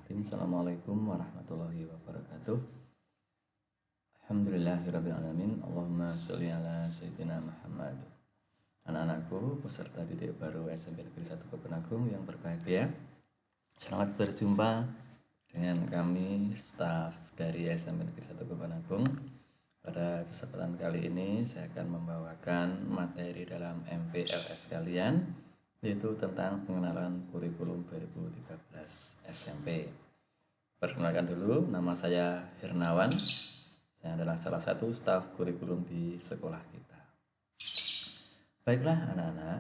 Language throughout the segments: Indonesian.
Bismillahirrahmanirrahim. Assalamualaikum warahmatullahi wabarakatuh. Alhamdulillahirrabbilalamin. Allahumma sholli ala sayyidina Muhammad. Anak-anakku, peserta didik baru SMP Negeri 1 Kepenagung yang berbahagia, selamat berjumpa dengan kami staf dari SMP Negeri 1 Kepenagung. Pada kesempatan kali ini saya akan membawakan materi dalam MPLS kalian, yaitu tentang pengenalan kurikulum 2013 SMP. Perkenalkan dulu, nama saya Hirnawan. Saya adalah salah satu staf kurikulum di sekolah kita. Baiklah anak-anak,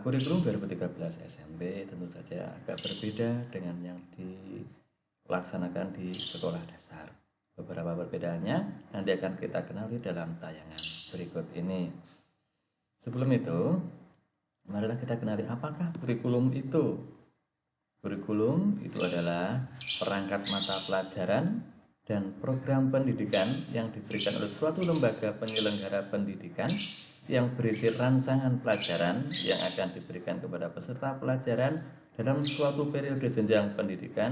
kurikulum 2013 SMP tentu saja agak berbeda dengan yang dilaksanakan di sekolah dasar. Beberapa perbedaannya nanti akan kita kenali dalam tayangan berikut ini. Sebelum itu, marilah kita kenali apakah kurikulum itu. Kurikulum itu adalah perangkat mata pelajaran dan program pendidikan yang diberikan oleh suatu lembaga penyelenggara pendidikan yang berisi rancangan pelajaran yang akan diberikan kepada peserta pelajaran dalam suatu periode jenjang pendidikan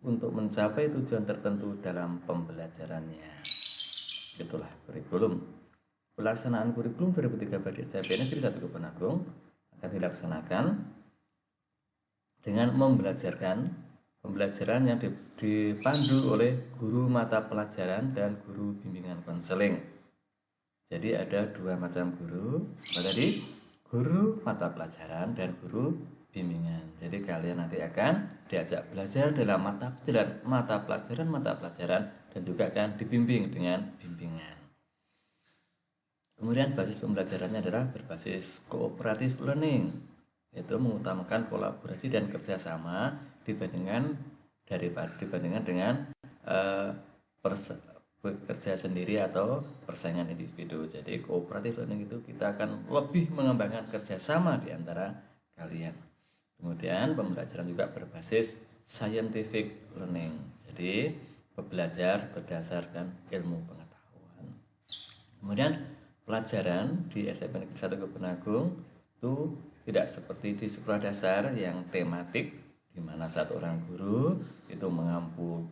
untuk mencapai tujuan tertentu dalam pembelajarannya. Itulah kurikulum. Pelaksanaan kurikulum 2013 SMP Negeri 1 Kepenagung akan dilaksanakan dengan pembelajaran yang dipandu oleh guru mata pelajaran dan guru bimbingan konseling. Jadi ada dua macam guru, tadi guru mata pelajaran dan guru bimbingan. Jadi kalian nanti akan diajak belajar dalam mata pelajaran dan juga akan dibimbing dengan bimbingan. Kemudian basis pembelajarannya adalah berbasis cooperative learning, yaitu mengutamakan kolaborasi dan kerjasama dibandingkan dengan bekerja sendiri atau persaingan individu. Jadi cooperative learning itu kita akan lebih mengembangkan kerjasama di antara kalian. Kemudian pembelajaran juga berbasis scientific learning. Jadi belajar berdasarkan ilmu pengetahuan. Kemudian pelajaran di SMP Negeri 1 Kepenagung itu tidak seperti di sekolah dasar yang tematik, di mana satu orang guru itu mengampu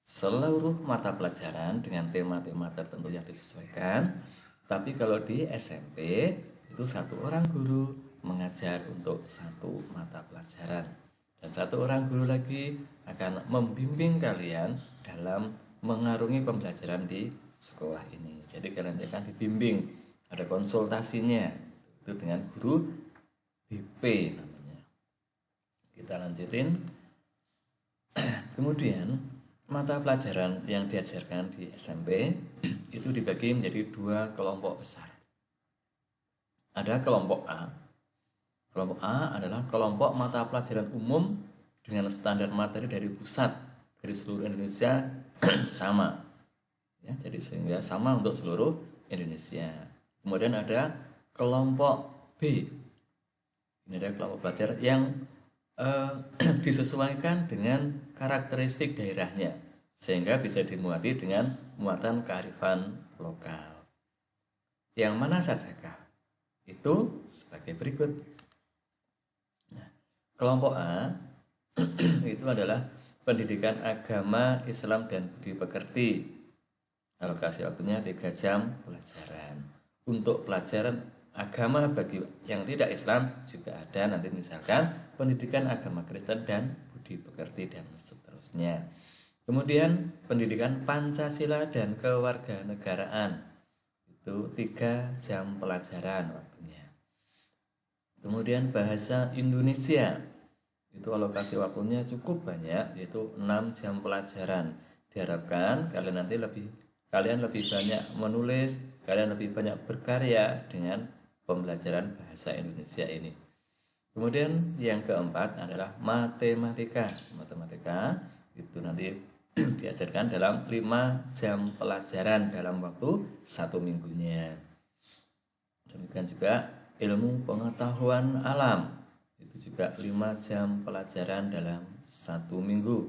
seluruh mata pelajaran dengan tema-tema tertentu yang disesuaikan. Tapi kalau di SMP itu satu orang guru mengajar untuk satu mata pelajaran, dan satu orang guru lagi akan membimbing kalian dalam mengarungi pembelajaran di sekolah ini. Jadi kalian akan dibimbing, ada konsultasinya itu dengan guru BP namanya. Kita lanjutin. Kemudian mata pelajaran yang diajarkan di SMP itu dibagi menjadi dua kelompok besar. Ada kelompok A. Kelompok A adalah kelompok mata pelajaran umum dengan standar materi dari pusat, dari seluruh Indonesia sama. Ya, jadi sehingga sama untuk seluruh Indonesia. Kemudian ada kelompok B. Ini ada kelompok belajar yang disesuaikan dengan karakteristik daerahnya, sehingga bisa dimuati dengan muatan kearifan lokal. Yang mana sajakah? Itu sebagai berikut. Nah, kelompok A itu adalah pendidikan agama, Islam, dan budi pekerti. Alokasi waktunya 3 jam pelajaran. Untuk pelajaran agama bagi yang tidak Islam juga ada, nanti misalkan pendidikan agama Kristen dan budi pekerti dan seterusnya. Kemudian pendidikan Pancasila dan kewarganegaraan itu 3 jam pelajaran waktunya. Kemudian bahasa Indonesia itu alokasi waktunya cukup banyak, yaitu 6 jam pelajaran. Diharapkan kalian nanti lebih banyak menulis, kalian lebih banyak berkarya dengan pembelajaran bahasa Indonesia ini. Kemudian yang keempat adalah matematika. Matematika itu nanti diajarkan dalam 5 jam pelajaran dalam waktu 1 minggunya. Demikian juga ilmu pengetahuan alam, itu juga 5 jam pelajaran dalam 1 minggu.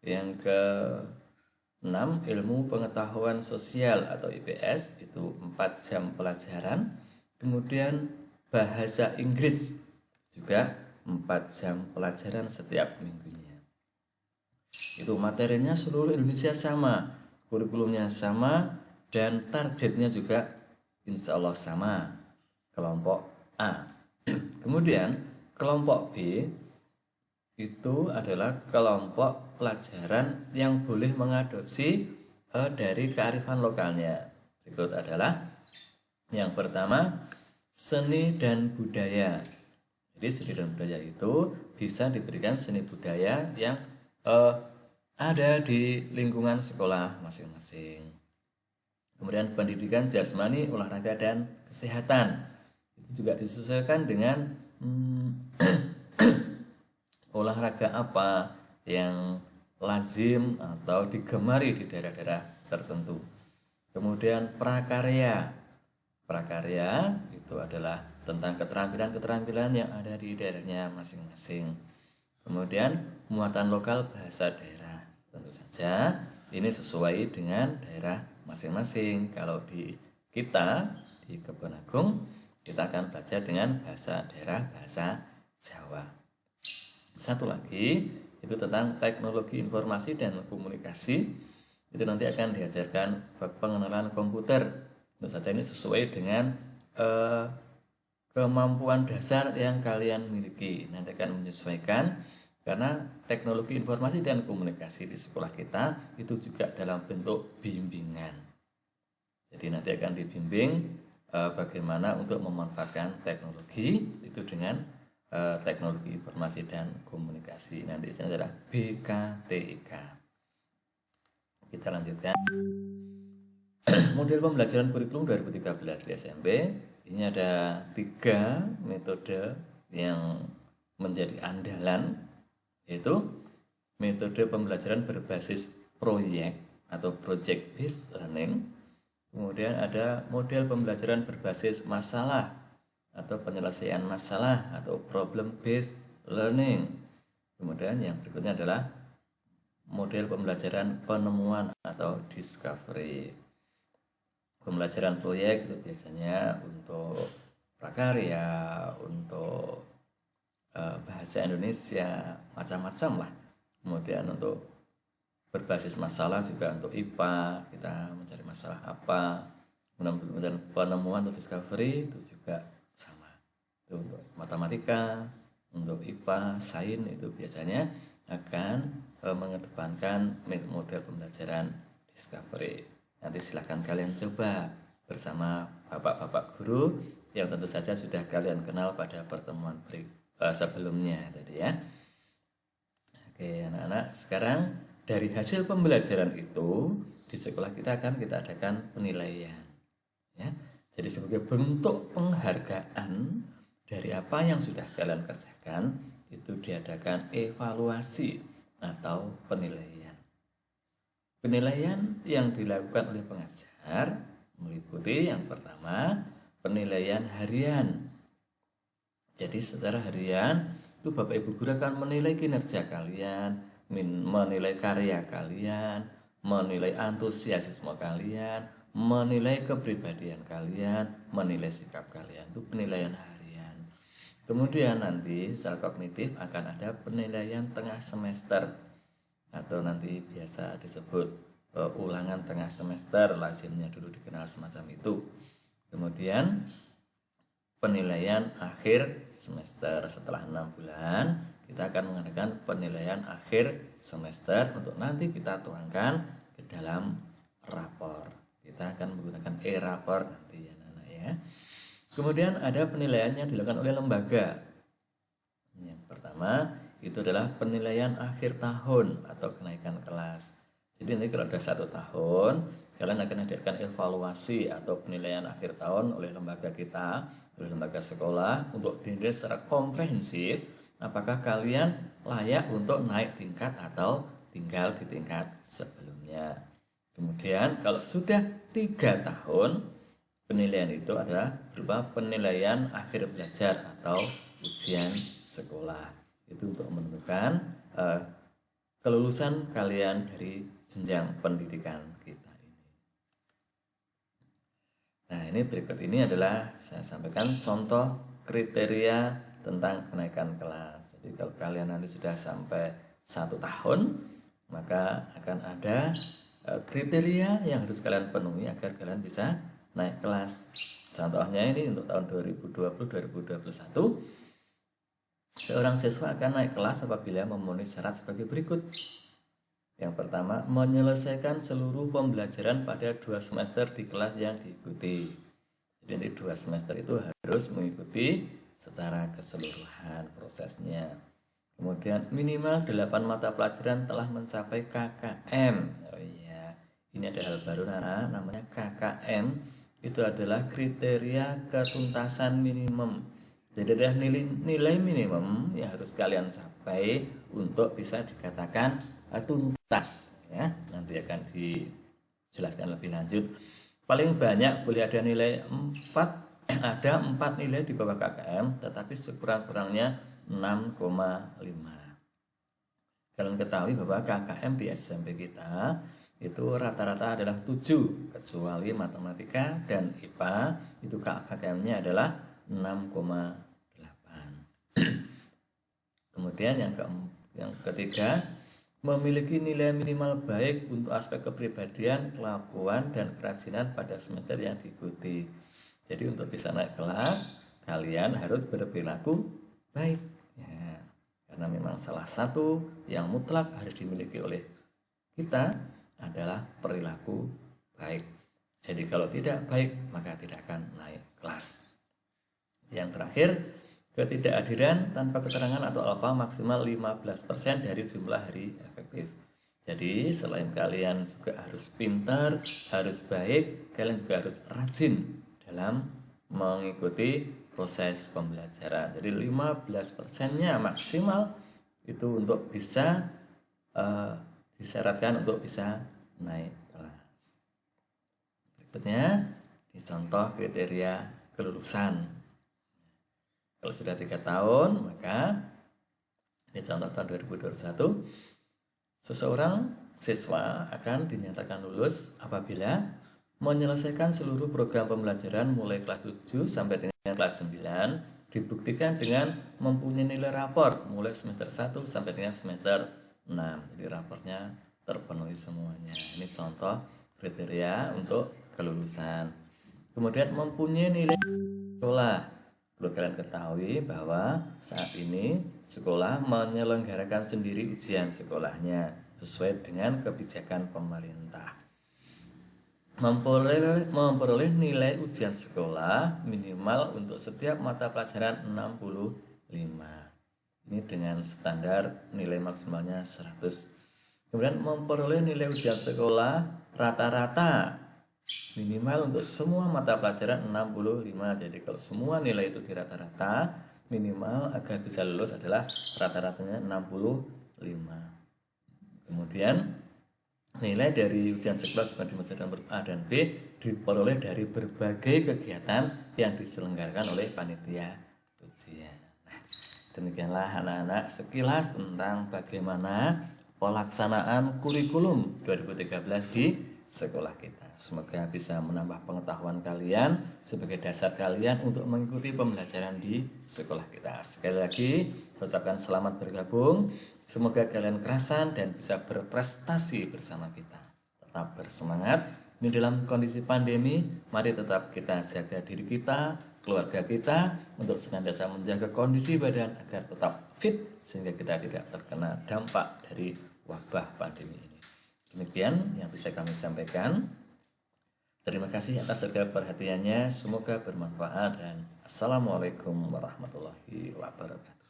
Yang ke-6 ilmu pengetahuan sosial atau IPS itu 4 jam pelajaran. Kemudian bahasa Inggris juga 4 jam pelajaran setiap minggunya. Itu materinya seluruh Indonesia sama, kurikulumnya sama, dan targetnya juga insya Allah sama. Kelompok A. Kemudian kelompok B itu adalah kelompok pelajaran yang boleh mengadopsi dari kearifan lokalnya. Berikut adalah yang pertama, seni dan budaya. Jadi seni dan budaya itu bisa diberikan seni budaya yang ada di lingkungan sekolah masing-masing. Kemudian pendidikan jasmani, olahraga, dan kesehatan itu juga disesuaikan dengan olahraga apa yang lazim atau digemari di daerah-daerah tertentu. Kemudian prakarya. Prakarya itu adalah tentang keterampilan-keterampilan yang ada di daerahnya masing-masing. Kemudian muatan lokal bahasa daerah. Tentu saja ini sesuai dengan daerah masing-masing. Kalau di kita di Kebon Agung, kita akan belajar dengan bahasa daerah, bahasa Jawa. Satu lagi itu tentang teknologi informasi dan komunikasi. Itu nanti akan diajarkan pengenalan komputer. Tentu saja ini sesuai dengan kemampuan dasar yang kalian miliki. Nanti akan menyesuaikan, karena teknologi informasi dan komunikasi di sekolah kita itu juga dalam bentuk bimbingan. Jadi nanti akan dibimbing bagaimana untuk memanfaatkan teknologi itu dengan teknologi informasi dan komunikasi. Nanti ini adalah BKTIK. Kita lanjutkan. Model pembelajaran kurikulum 2013 di SMP. Ini ada 3 metode yang menjadi andalan, yaitu metode pembelajaran berbasis proyek atau project based learning. Kemudian ada model pembelajaran berbasis masalah atau penyelesaian masalah atau problem based learning. Kemudian yang berikutnya adalah model pembelajaran penemuan atau discovery. Pembelajaran proyek itu biasanya untuk prakarya, untuk bahasa Indonesia, macam-macam lah. Kemudian untuk berbasis masalah juga untuk IPA, kita mencari masalah apa. Kemudian penemuan atau discovery itu juga sama. Itu untuk matematika, untuk IPA, sains itu biasanya akan mengedepankan model pembelajaran discovery. Nanti silahkan kalian coba bersama bapak-bapak guru yang tentu saja sudah kalian kenal pada pertemuan sebelumnya tadi ya. Oke anak-anak, sekarang dari hasil pembelajaran itu di sekolah kita adakan penilaian ya. Jadi sebagai bentuk penghargaan dari apa yang sudah kalian kerjakan, itu diadakan evaluasi atau penilaian. Penilaian yang dilakukan oleh pengajar meliputi yang pertama penilaian harian. Jadi secara harian itu Bapak Ibu guru akan menilai kinerja kalian, menilai karya kalian, menilai antusiasme kalian, menilai kepribadian kalian, menilai sikap kalian. Itu penilaian harian. Kemudian nanti secara kognitif akan ada penilaian tengah semester atau nanti biasa disebut ulangan tengah semester, lazimnya dulu dikenal semacam itu. Kemudian penilaian akhir semester setelah 6 bulan kita akan mengadakan penilaian akhir semester untuk nanti kita tuangkan ke dalam rapor. Kita akan menggunakan e-rapor nanti ya anak ya. Kemudian ada penilaian yang dilakukan oleh lembaga. Yang pertama itu adalah penilaian akhir tahun atau kenaikan kelas. Jadi nanti kalau ada 1 tahun, kalian akan adakan evaluasi atau penilaian akhir tahun oleh lembaga kita, oleh lembaga sekolah untuk dinilai secara komprehensif apakah kalian layak untuk naik tingkat atau tinggal di tingkat sebelumnya. Kemudian kalau sudah 3 tahun, penilaian itu adalah berupa penilaian akhir belajar atau ujian sekolah. Itu untuk menentukan kelulusan kalian dari jenjang pendidikan kita ini. Nah ini berikut ini adalah saya sampaikan contoh kriteria tentang kenaikan kelas. Jadi kalau kalian nanti sudah sampai 1 tahun, maka akan ada kriteria yang harus kalian penuhi agar kalian bisa naik kelas. Contohnya ini untuk tahun 2020-2021, seorang siswa akan naik kelas apabila memenuhi syarat sebagai berikut. Yang pertama, menyelesaikan seluruh pembelajaran pada 2 semester di kelas yang diikuti. Jadi 2 semester itu harus mengikuti secara keseluruhan prosesnya. Kemudian minimal 8 mata pelajaran telah mencapai KKM. Oh iya, ini ada hal baru namanya KKM. Itu adalah kriteria ketuntasan minimum. Jadi ada nilai minimum yang harus kalian capai untuk bisa dikatakan tuntas. Ya, nanti akan dijelaskan lebih lanjut. Paling banyak boleh ada nilai 4, ada 4 nilai di bawah KKM, tetapi sekurang-kurangnya 6,5. Kalian ketahui bahwa KKM di SMP kita itu rata-rata adalah 7, kecuali matematika dan IPA itu KKM-nya adalah 6,8. Kemudian yang ketiga, memiliki nilai minimal baik untuk aspek kepribadian, kelakuan, dan kerajinan pada semester yang diikuti. Jadi untuk bisa naik kelas, kalian harus berperilaku baik. Ya, karena memang salah satu yang mutlak harus dimiliki oleh kita adalah perilaku baik. Jadi kalau tidak baik, maka tidak akan naik kelas. Yang terakhir, ketidakhadiran tanpa keterangan atau apa maksimal 15% dari jumlah hari efektif. Jadi selain kalian juga harus pintar, harus baik, kalian juga harus rajin dalam mengikuti proses pembelajaran. Jadi 15%-nya maksimal itu untuk bisa disyaratkan untuk bisa naik kelas. Berikutnya, di contoh kriteria kelulusan. Kalau sudah 3 tahun, maka di contoh tahun 2021, seseorang siswa akan dinyatakan lulus apabila menyelesaikan seluruh program pembelajaran mulai kelas 7 sampai dengan kelas 9, dibuktikan dengan mempunyai nilai rapor mulai semester 1 sampai dengan semester 6. Jadi raportnya terpenuhi semuanya. Ini contoh kriteria untuk kelulusan. Kemudian mempunyai nilai sekolah. Perlu kalian ketahui bahwa saat ini sekolah menyelenggarakan sendiri ujian sekolahnya sesuai dengan kebijakan pemerintah. Memperoleh nilai ujian sekolah minimal untuk setiap mata pelajaran 65. Ini dengan standar nilai maksimalnya 100. Kemudian memperoleh nilai ujian sekolah rata-rata minimal untuk semua mata pelajaran 65. Jadi kalau semua nilai itu di rata-rata, minimal agar bisa lulus adalah rata-ratanya 65. Kemudian nilai dari ujian sekolah sebagai pelajaran A dan B diperoleh dari berbagai kegiatan yang diselenggarakan oleh panitia ujian. Nah, demikianlah anak-anak sekilas tentang bagaimana pelaksanaan kurikulum 2013 di sekolah kita. Semoga bisa menambah pengetahuan kalian sebagai dasar kalian untuk mengikuti pembelajaran di sekolah kita. Sekali lagi, saya ucapkan selamat bergabung. Semoga kalian kerasan dan bisa berprestasi bersama kita. Tetap bersemangat. Ini dalam kondisi pandemi, mari tetap kita jaga diri kita, keluarga kita, untuk senantiasa menjaga kondisi badan agar tetap fit, sehingga kita tidak terkena dampak dari wabah pandemi ini. Demikian yang bisa kami sampaikan. Terima kasih atas segala perhatiannya. Semoga bermanfaat dan Assalamualaikum warahmatullahi wabarakatuh.